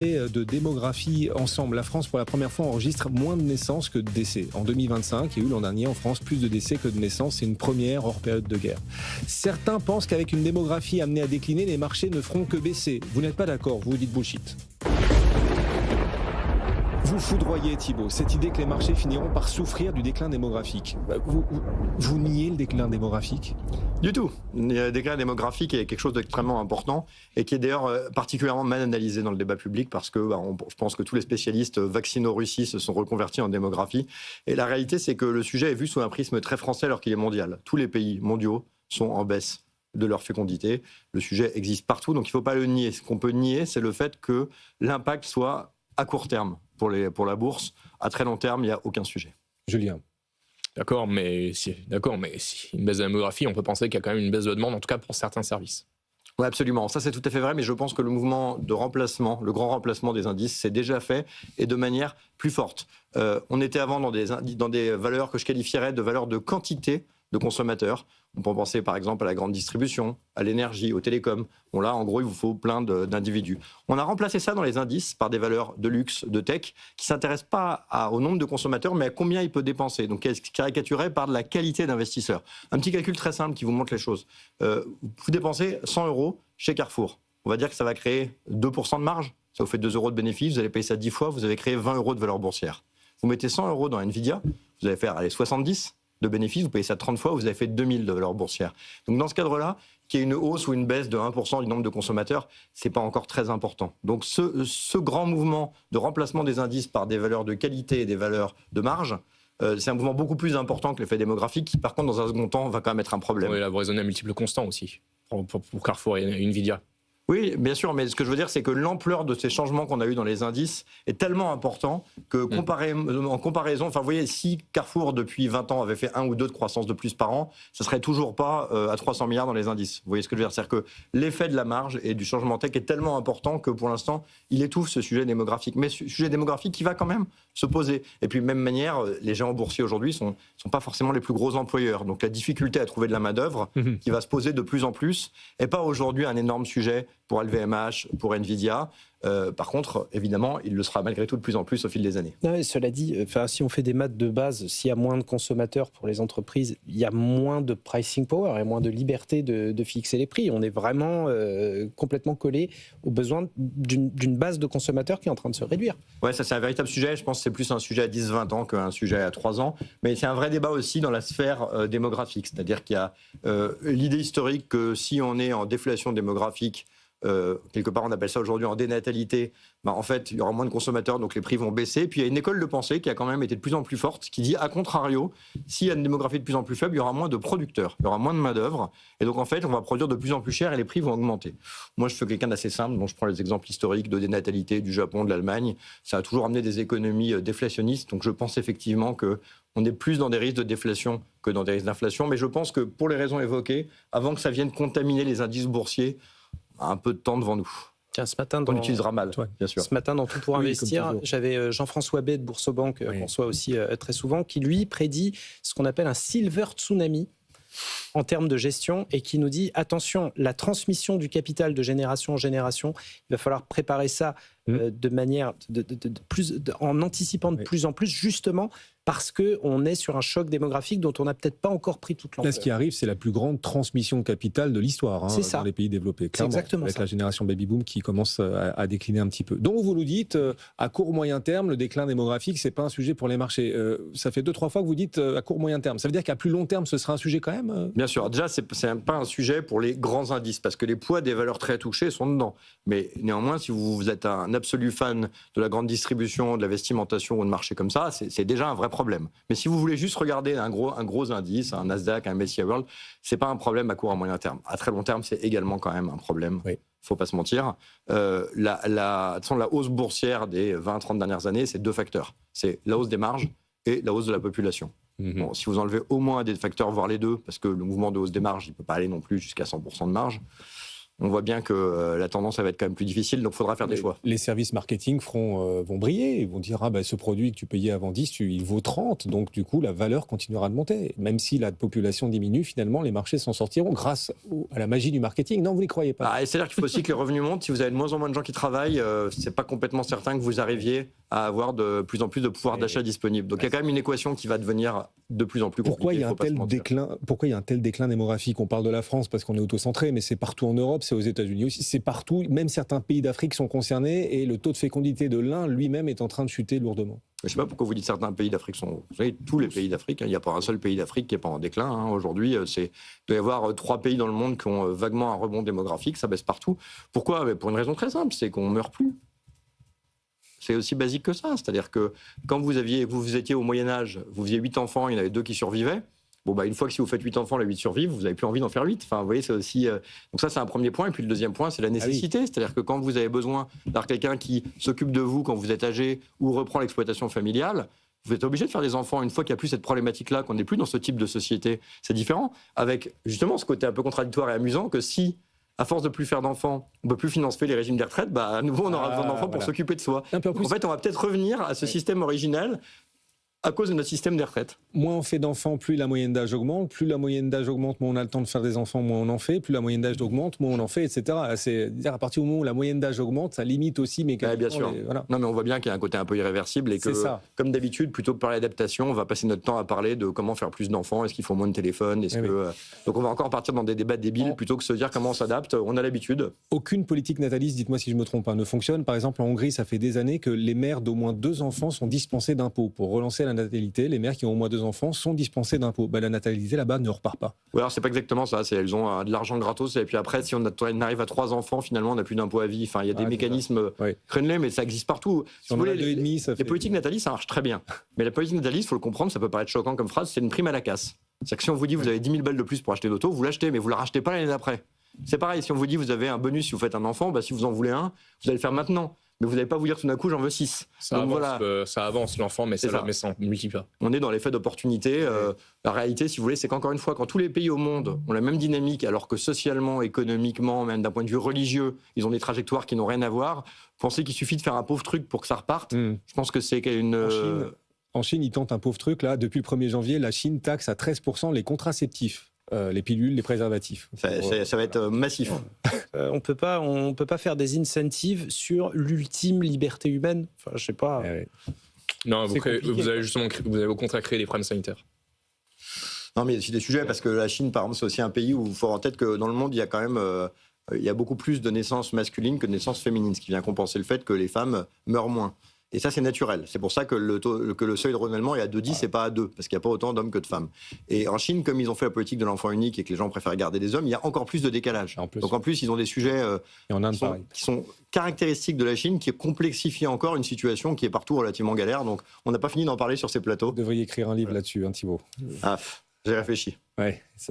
De démographie ensemble. La France, pour la première fois, enregistre moins de naissances que de décès. En 2025, il y a eu l'an dernier en France plus de décès que de naissances. C'est une première hors période de guerre. Certains pensent qu'avec une démographie amenée à décliner, les marchés ne feront que baisser. Vous n'êtes pas d'accord, vous dites bullshit. Vous foudroyez, Thibault, cette idée que les marchés finiront par souffrir du déclin démographique. Vous niez le déclin démographique ? Du tout. Le déclin démographique est quelque chose d'extrêmement important et qui est d'ailleurs particulièrement mal analysé dans le débat public parce que je pense que tous les spécialistes vaccino-Russie se sont reconvertis en démographie. Et la réalité, c'est que le sujet est vu sous un prisme très français alors qu'il est mondial. Tous les pays mondiaux sont en baisse de leur fécondité. Le sujet existe partout, donc il ne faut pas le nier. Ce qu'on peut nier, c'est le fait que l'impact soit à court terme pour la bourse. À très long terme, il n'y a aucun sujet. Julien. D'accord, mais si une baisse de la démographie, on peut penser qu'il y a quand même une baisse de demande, en tout cas pour certains services. Oui, absolument. Ça, c'est tout à fait vrai, mais je pense que le mouvement de remplacement, le grand remplacement des indices, c'est déjà fait et de manière plus forte. On était avant dans des valeurs que je qualifierais de valeurs de quantité de consommateurs. On peut penser par exemple à la grande distribution, à l'énergie, aux télécoms. Bon là, en gros, il vous faut plein d'individus. On a remplacé ça dans les indices par des valeurs de luxe, de tech, qui ne s'intéressent pas au nombre de consommateurs, mais à combien il peut dépenser. Donc caricaturé par de la qualité d'investisseur. Un petit calcul très simple qui vous montre les choses. Vous dépensez 100 euros chez Carrefour. On va dire que ça va créer 2% de marge. Ça vous fait 2 euros de bénéfice, vous allez payer ça 10 fois, vous avez créé 20 euros de valeur boursière. Vous mettez 100 euros dans Nvidia, vous allez faire 70 de bénéfices, vous payez ça 30 fois, vous avez fait 2000 de valeur boursière. Donc dans ce cadre-là, qu'il y ait une hausse ou une baisse de 1% du nombre de consommateurs, c'est pas encore très important. Donc ce grand mouvement de remplacement des indices par des valeurs de qualité et des valeurs de marge, c'est un mouvement beaucoup plus important que l'effet démographique qui, par contre, dans un second temps, va quand même être un problème. Oui, là, vous raisonnez à multiples constants aussi, pour Carrefour et Nvidia. Oui, bien sûr, mais ce que je veux dire, c'est que l'ampleur de ces changements qu'on a eus dans les indices est tellement important que en comparaison, enfin, vous voyez, si Carrefour, depuis 20 ans, avait fait 1 ou 2 de croissance de plus par an, ça serait toujours pas à 300 milliards dans les indices. Vous voyez ce que je veux dire ? C'est-à-dire que l'effet de la marge et du changement tech est tellement important que, pour l'instant, il étouffe ce sujet démographique. Mais ce sujet démographique qui va quand même se poser. Et puis, de même manière, les géants boursiers aujourd'hui sont pas forcément les plus gros employeurs. Donc, la difficulté à trouver de la main-d'œuvre qui va se poser de plus en plus n'est pas aujourd'hui un énorme sujet pour LVMH, pour Nvidia. Par contre, évidemment, il le sera malgré tout de plus en plus au fil des années. Non, cela dit, si on fait des maths de base, s'il y a moins de consommateurs pour les entreprises, il y a moins de pricing power et moins de liberté de fixer les prix. On est vraiment complètement collé aux besoins d'une base de consommateurs qui est en train de se réduire. Oui, ça c'est un véritable sujet. Je pense que c'est plus un sujet à 10-20 ans qu'un sujet à 3 ans. Mais c'est un vrai débat aussi dans la sphère démographique. C'est-à-dire qu'il y a l'idée historique que si on est en déflation démographique, quelque part on appelle ça aujourd'hui en dénatalité, en fait il y aura moins de consommateurs donc les prix vont baisser. Puis il y a une école de pensée qui a quand même été de plus en plus forte qui dit à contrario, s'il y a une démographie de plus en plus faible, il y aura moins de producteurs, il y aura moins de main d'œuvre et donc en fait on va produire de plus en plus cher et les prix vont augmenter. Moi je suis quelqu'un d'assez simple, donc je prends les exemples historiques de dénatalité du Japon, de l'Allemagne, ça a toujours amené des économies déflationnistes, donc je pense effectivement que on est plus dans des risques de déflation que dans des risques d'inflation, mais je pense que pour les raisons évoquées, avant que ça vienne contaminer les indices boursiers, un peu de temps devant nous. Tiens, ce matin, on l'utilisera mal, bien sûr. Ce matin, dans Tout pour investir, j'avais Jean-François Bay de Boursobank, qu'on reçoit aussi très souvent, qui lui prédit ce qu'on appelle un silver tsunami en termes de gestion et qui nous dit attention, la transmission du capital de génération en génération, il va falloir préparer ça de manière en anticipant de plus en plus, justement parce qu'on est sur un choc démographique dont on n'a peut-être pas encore pris toute l'ampleur. Là, ce qui arrive, c'est la plus grande transmission de capital de l'histoire dans les pays développés. Clairement, exactement avec ça. La génération baby-boom qui commence à décliner un petit peu. Donc, vous nous dites, à court-moyen terme, le déclin démographique, ce n'est pas un sujet pour les marchés. Ça fait 2-3 fois que vous dites à court-moyen terme. Ça veut dire qu'à plus long terme, ce sera un sujet quand même Bien sûr. Déjà, ce n'est pas un sujet pour les grands indices, parce que les poids des valeurs très touchées sont dedans. Mais néanmoins, si vous êtes un absolu fan de la grande distribution, de la vestimentation ou de marché comme ça, c'est déjà un vrai problème. Mais si vous voulez juste regarder un gros indice, un Nasdaq, un MSCI World, c'est pas un problème à court à moyen terme. À très long terme, c'est également quand même un problème. Oui. Faut pas se mentir. La hausse boursière des 20-30 dernières années, c'est 2 facteurs. C'est la hausse des marges et la hausse de la population. Bon, si vous enlevez au moins des facteurs, voire les deux, parce que le mouvement de hausse des marges, il peut pas aller non plus jusqu'à 100% de marge, on voit bien que la tendance ça va être quand même plus difficile, donc il faudra faire des choix. Les services marketing vont briller, ils vont dire ce produit que tu payais avant 10, il vaut 30, donc du coup la valeur continuera de monter. Même si la population diminue, finalement les marchés s'en sortiront grâce à la magie du marketing. Non, vous n'y croyez pas. C'est-à-dire qu'il faut aussi que les revenus montent. Si vous avez de moins en moins de gens qui travaillent, c'est pas complètement certain que vous arriviez à avoir de plus en plus de pouvoir d'achat disponible. Donc il y a quand même une équation qui va devenir de plus en plus compliquée. Pourquoi il y a un tel déclin démographique? On parle de la France parce qu'on est autocentré, mais c'est partout en Europe, c'est aux États-Unis aussi, c'est partout. Même certains pays d'Afrique sont concernés et le taux de fécondité de l'un lui-même est en train de chuter lourdement. Je ne sais pas pourquoi vous dites certains pays d'Afrique sont... Vous savez, tous les pays d'Afrique, il n'y a pas un seul pays d'Afrique qui n'est pas en déclin. Aujourd'hui, il doit y avoir 3 pays dans le monde qui ont vaguement un rebond démographique, ça baisse partout. Pourquoi? Pour une raison très simple, c'est qu'on ne meurt plus. C'est aussi basique que ça. C'est-à-dire que quand vous étiez au Moyen-Âge, vous faisiez 8 enfants, il y en avait 2 qui survivaient. Une fois que si vous faites 8 enfants, les 8 survivent, vous n'avez plus envie d'en faire 8. Enfin, vous voyez, c'est aussi... Donc ça, c'est un premier point. Et puis le deuxième point, c'est la nécessité. C'est-à-dire que quand vous avez besoin d'avoir quelqu'un qui s'occupe de vous quand vous êtes âgé ou reprend l'exploitation familiale, vous êtes obligé de faire des enfants. Une fois qu'il n'y a plus cette problématique-là, qu'on n'est plus dans ce type de société, c'est différent. Avec justement ce côté un peu contradictoire et amusant que si, à force de plus faire d'enfants, on ne peut plus financer les régimes des retraites, à nouveau, on aura besoin d'enfants pour s'occuper de soi. En fait, on va peut-être revenir à ce système originel à cause de notre système des retraites. Moins on fait d'enfants, plus la moyenne d'âge augmente. Plus la moyenne d'âge augmente, moins on a le temps de faire des enfants, moins on en fait. Plus la moyenne d'âge augmente, moins on en fait, etc. C'est-à-dire à partir du moment où la moyenne d'âge augmente, ça limite aussi mécaniquement. Bien sûr. Voilà. Non, mais on voit bien qu'il y a un côté un peu irréversible et que, comme d'habitude, plutôt que parler d'adaptation, on va passer notre temps à parler de comment faire plus d'enfants. Est-ce qu'il faut moins de téléphones? Donc on va encore partir dans des débats débiles plutôt que se dire comment on s'adapte. On a l'habitude. Aucune politique nataliste, dites-moi si je me trompe, ne fonctionne. Par exemple, en Hongrie, ça fait des années que les mères d'au moins 2 enfants sont dispensées d'impôts. Pour relancer la natalité, les mères qui ont au moins 2 enfants sont dispensées d'impôts. La natalité là-bas ne repart pas. Oui, alors c'est pas exactement ça. Elles ont de l'argent gratos et puis après, si on arrive à 3 enfants, finalement, on n'a plus d'impôt à vie. Enfin, il y a des mécanismes crénelés, mais ça existe partout. Si vous voulez, les politiques natalistes, ça marche très bien. Mais la politique nataliste, il faut le comprendre, ça peut paraître choquant comme phrase, c'est une prime à la casse. C'est-à-dire que si on vous dit vous avez 10 000 balles de plus pour acheter l'auto, vous l'achetez, mais vous ne la rachetez pas l'année d'après. C'est pareil, si on vous dit vous avez un bonus si vous faites un enfant, si vous en voulez un, vous allez le faire maintenant. Mais vous n'allez pas vous dire tout d'un coup j'en veux 6. Ça avance l'enfant, mais ça ne multiplie pas. On est dans l'effet d'opportunité. La réalité, si vous voulez, c'est qu'encore une fois, quand tous les pays au monde ont la même dynamique, alors que socialement, économiquement, même d'un point de vue religieux, ils ont des trajectoires qui n'ont rien à voir, pensez qu'il suffit de faire un pauvre truc pour que ça reparte. Je pense que c'est une... En Chine, ils tentent un pauvre truc. Là, depuis le 1er janvier, la Chine taxe à 13% les contraceptifs. Les pilules, les préservatifs. Ça va être massif. On peut pas faire des incentives sur l'ultime liberté humaine. Enfin, je sais pas. Non, vous avez au contraire créé des problèmes sanitaires. Non, mais c'est des sujets parce que la Chine, par exemple, c'est aussi un pays où il faut avoir en tête que dans le monde, il y a quand même il y a beaucoup plus de naissances masculines que de naissances féminines, ce qui vient compenser le fait que les femmes meurent moins. Et ça, c'est naturel. C'est pour ça que le seuil de renouvellement est à 2,10 et pas à 2, parce qu'il n'y a pas autant d'hommes que de femmes. Et en Chine, comme ils ont fait la politique de l'enfant unique et que les gens préfèrent garder des hommes, il y a encore plus de décalage. Donc en plus, ils ont des sujets qui sont caractéristiques de la Chine, qui complexifient encore une situation qui est partout relativement galère. Donc on n'a pas fini d'en parler sur ces plateaux. Vous devriez écrire un livre là-dessus, Thibault. J'ai réfléchi. Ouais.